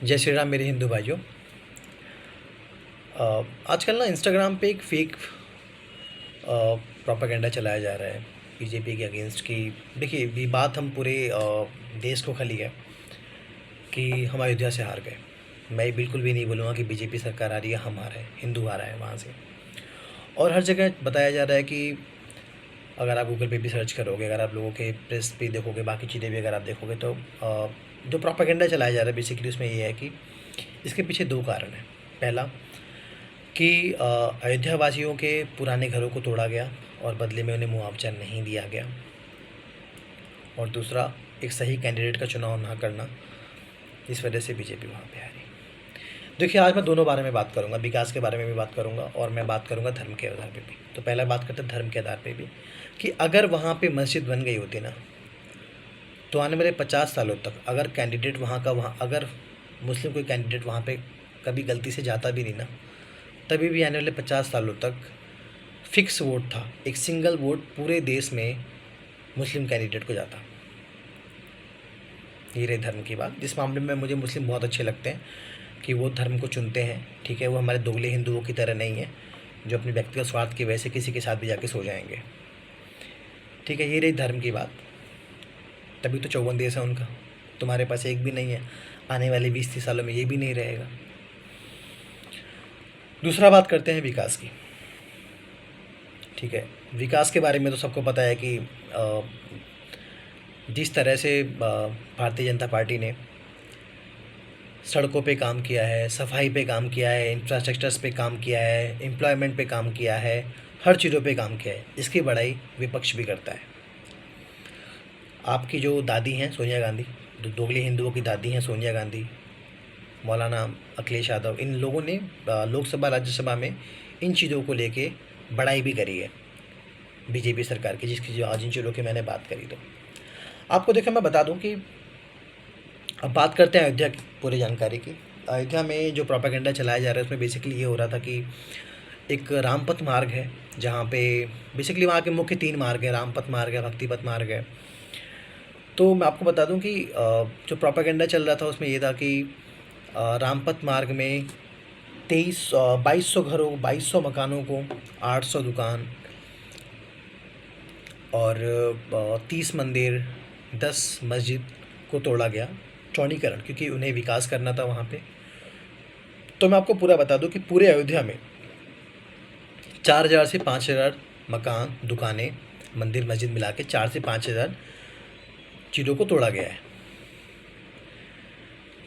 जय श्री राम मेरे हिंदू भाइयों। आजकल ना इंस्टाग्राम पे एक फेक प्रोपेगेंडा चलाया जा रहा है बीजेपी के अगेंस्ट की। देखिए, ये बात हम पूरे देश को खली है कि हम अयोध्या से हार गए। मैं बिल्कुल भी नहीं बोलूँगा कि बीजेपी सरकार आ रही है, हम आ रहे हैं, हिंदू आ रहा है वहाँ से। और हर जगह बताया जा रहा है कि अगर आप गूगल पे भी सर्च करोगे, अगर आप लोगों के प्रेस पे देखोगे, बाकी चीज़ें भी अगर आप देखोगे तो जो प्रोपेगेंडा चलाया जा रहा है बेसिकली उसमें ये है कि इसके पीछे दो कारण हैं। पहला कि अयोध्या वासियों के पुराने घरों को तोड़ा गया और बदले में उन्हें मुआवजा नहीं दिया गया, और दूसरा एक सही कैंडिडेट का चुनाव ना करना, इस वजह से बीजेपी वहाँ पे आ रही। देखिए, आज मैं दोनों बारे में बात करूँगा, विकास के बारे में भी बात करूँगा और मैं बात करूँगा धर्म के आधार पे भी। तो पहला बात करते हैं धर्म के आधार पे भी, कि अगर वहाँ पे मस्जिद बन गई होती ना, तो आने वाले 50 सालों तक अगर कैंडिडेट वहाँ अगर मुस्लिम कोई कैंडिडेट वहाँ पे कभी गलती से जाता भी नहीं ना, तभी भी आने वाले 50 सालों तक फिक्स वोट था, एक सिंगल वोट पूरे देश में मुस्लिम कैंडिडेट को जाता। ये रही धर्म की बात। इस मामले में मुझे मुस्लिम बहुत अच्छे लगते हैं कि वो धर्म को चुनते हैं, ठीक है। वो हमारे दोगले हिंदुओं की तरह नहीं है जो अपने व्यक्तिगत स्वार्थ की वजह से किसी के साथ भी जाके सो जाएंगे, ठीक है। ये रही धर्म की बात। तभी तो 54 देश है उनका, तुम्हारे पास एक भी नहीं है, आने वाले 20-30 सालों में ये भी नहीं रहेगा। दूसरा बात करते हैं विकास की, ठीक है। विकास के बारे में तो सबको पता है कि जिस तरह से भारतीय जनता पार्टी ने सड़कों पे काम किया है, सफाई पे काम किया है, इंफ्रास्ट्रक्चर्स पे काम किया है, एम्प्लॉयमेंट पे काम किया है, हर चीज़ों पे काम किया है, इसकी बड़ाई विपक्ष भी करता है। आपकी जो दादी हैं सोनिया गांधी, जो दोगले हिंदुओं की दादी हैं सोनिया गांधी, मौलाना अखिलेश यादव, इन लोगों ने लोकसभा राज्यसभा में इन चीज़ों को लेके बड़ाई भी करी है बीजेपी सरकार की, जिसकी जो आज इन चीज़ों की मैंने बात करी। तो आपको देखो, मैं बता दूं कि अब बात करते हैं अयोध्या की पूरी जानकारी की। अयोध्या में जो प्रोपेगेंडा चलाया जा रहा है उसमें बेसिकली ये हो रहा था कि एक रामपथ मार्ग है, जहाँ पे बेसिकली वहाँ के मुख्य 3 मार्ग हैं, रामपथ मार्ग है, भक्तिपथ मार्ग है। तो मैं आपको बता दूं कि जो प्रोपेगेंडा चल रहा था उसमें ये था कि रामपथ मार्ग में 2200 घरों, 2200 मकानों को, 800 दुकान और 30 मंदिर, 10 मस्जिद को तोड़ा गया, चौड़ीकरण, क्योंकि उन्हें विकास करना था वहाँ पे। तो मैं आपको पूरा बता दूं कि पूरे अयोध्या में 4000 से 5000 मकान, दुकानें, मंदिर, मस्जिद मिला के 4 से 5000 चीज़ों को तोड़ा गया है,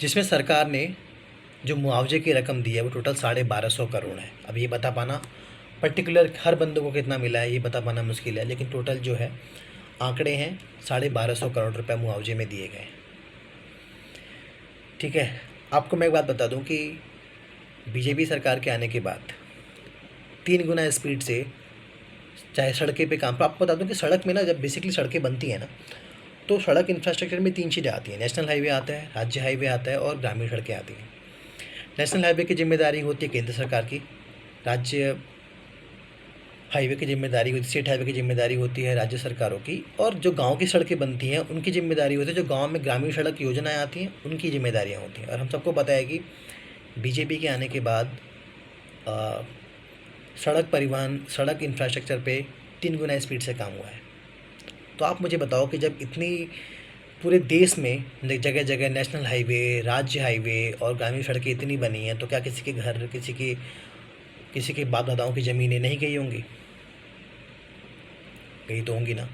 जिसमें सरकार ने जो मुआवजे की रकम दी है वो टोटल 1250 करोड़ है। अब ये बता पाना पर्टिकुलर हर बंदे को कितना मिला है ये बता पाना मुश्किल है, लेकिन टोटल जो है आंकड़े हैं 1250 करोड़ रुपए मुआवजे में दिए गए, ठीक है। आपको मैं एक बात बता दूं कि बीजेपी सरकार के आने के बाद 3 गुना स्पीड से चाहे सड़कें पे काम, आपको बता दूं कि सड़क में ना, जब बेसिकली सड़कें बनती हैं ना, तो सड़क इंफ्रास्ट्रक्चर में 3 चीज़ें आती हैं। नेशनल हाईवे आता है, राज्य हाईवे आता है और ग्रामीण सड़कें आती हैं। नेशनल हाईवे की जिम्मेदारी होती है केंद्र सरकार की, राज्य हाईवे की जिम्मेदारी होती है, स्टेट हाईवे की जिम्मेदारी होती है राज्य सरकारों की, और जो गांव की सड़कें बनती हैं उनकी जिम्मेदारी होती है, जो गांव में ग्रामीण सड़क योजनाएं आती हैं उनकी जिम्मेदारियां होती हैं। और हम सबको पता है कि बीजेपी के आने के बाद आ, सड़क परिवहन, सड़क इंफ्रास्ट्रक्चर पे 3 गुना स्पीड से काम हुआ है। तो आप मुझे बताओ कि जब इतनी पूरे देश में जगह जगह नेशनल हाईवे, राज्य हाईवे और ग्रामीण सड़कें इतनी बनी हैं, तो क्या किसी के घर, किसी के बाप दादाओं की ज़मीनें नहीं गई होंगी? गई तो होंगी ना।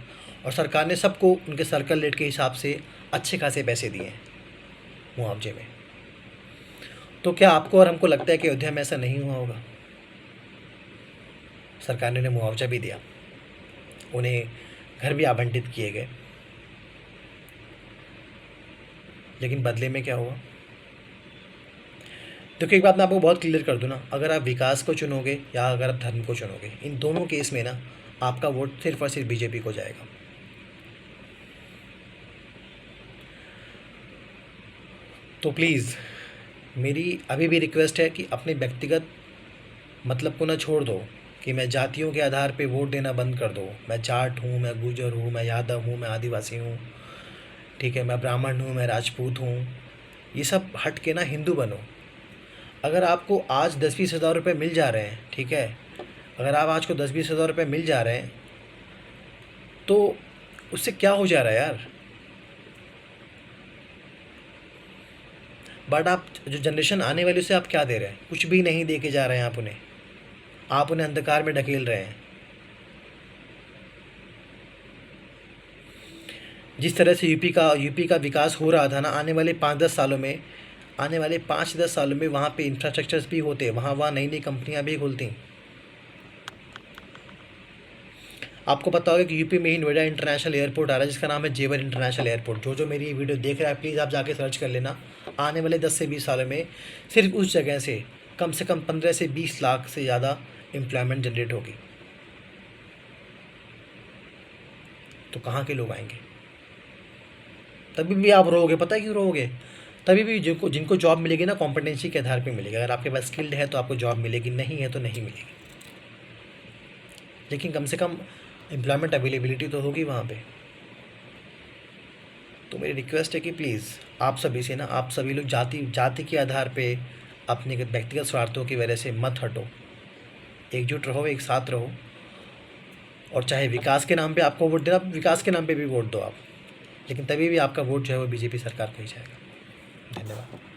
और सरकार ने सबको उनके सर्कल रेट के हिसाब से अच्छे खासे पैसे दिए हैं मुआवजे में। तो क्या आपको और हमको लगता है कि अयोध्या में ऐसा नहीं हुआ होगा? सरकार ने उन्हें मुआवजा भी दिया, उन्हें घर भी आवंटित किए गए, लेकिन बदले में क्या हुआ? देखो, एक बात मैं आपको बहुत क्लियर कर दूं ना, अगर आप विकास को चुनोगे या अगर आप धर्म को चुनोगे, इन दोनों केस में ना आपका वोट सिर्फ और सिर्फ बीजेपी को जाएगा। तो प्लीज़ मेरी अभी भी रिक्वेस्ट है कि अपने व्यक्तिगत मतलब को ना छोड़ दो कि मैं जातियों के आधार पे वोट देना बंद कर दो। मैं जाट हूँ, मैं गुर्जर हूँ, मैं यादव हूँ, मैं आदिवासी हूँ, ठीक है, मैं ब्राह्मण हूँ, मैं राजपूत हूँ, ये सब हट के ना हिंदू बनो। अगर आपको आज 10-20 हज़ार रुपये मिल जा रहे हैं, ठीक है, अगर आप आज को 10-20 हज़ार रुपये मिल जा रहे हैं तो उससे क्या हो जा रहा है यार। बट आप जो जनरेशन आने वाली उसे आप क्या दे रहे हैं? कुछ भी नहीं दे के जा रहे हैं आप उन्हें अंधकार में ढकेल रहे हैं। जिस तरह से यूपी का विकास हो रहा था ना, आने वाले 5-10 सालों में वहाँ पे इंफ्रास्ट्रक्चर्स भी होते, वहाँ नई नई कंपनियाँ भी खुलती। आपको पता होगा कि यूपी में ही नोएडा इंटरनेशनल एयरपोर्ट आ रहा है जिसका नाम है जेवर इंटरनेशनल एयरपोर्ट। जो मेरी ये वीडियो देख रहा है प्लीज़ आप जाके सर्च कर लेना। आने वाले 10 से 20 सालों में सिर्फ उस जगह से कम 15 से 20 लाख से ज़्यादा एम्प्लॉयमेंट जनरेट होगी। तो कहाँ के लोग आएंगे? तभी भी आप रोओगे, पता है क्यों रोओगे? तभी भी जिनको जॉब मिलेगी ना कॉम्पिटेंसी के आधार पे मिलेगी। अगर आपके पास स्किल्ड है तो आपको जॉब मिलेगी, नहीं है तो नहीं मिलेगी। लेकिन कम से कम एम्प्लॉयमेंट अवेलेबिलिटी तो होगी वहाँ पे। तो मेरी रिक्वेस्ट है कि प्लीज़ आप सभी लोग जाति के आधार पे अपने व्यक्तिगत स्वार्थों की वजह से मत हटो। एकजुट रहो, एक साथ रहो। और चाहे विकास के नाम पे आपको वोट देना, विकास के नाम पे भी वोट दो आप, लेकिन तभी भी आपका वोट जो है वो बीजेपी सरकार को ही जाएगा। धन्यवाद।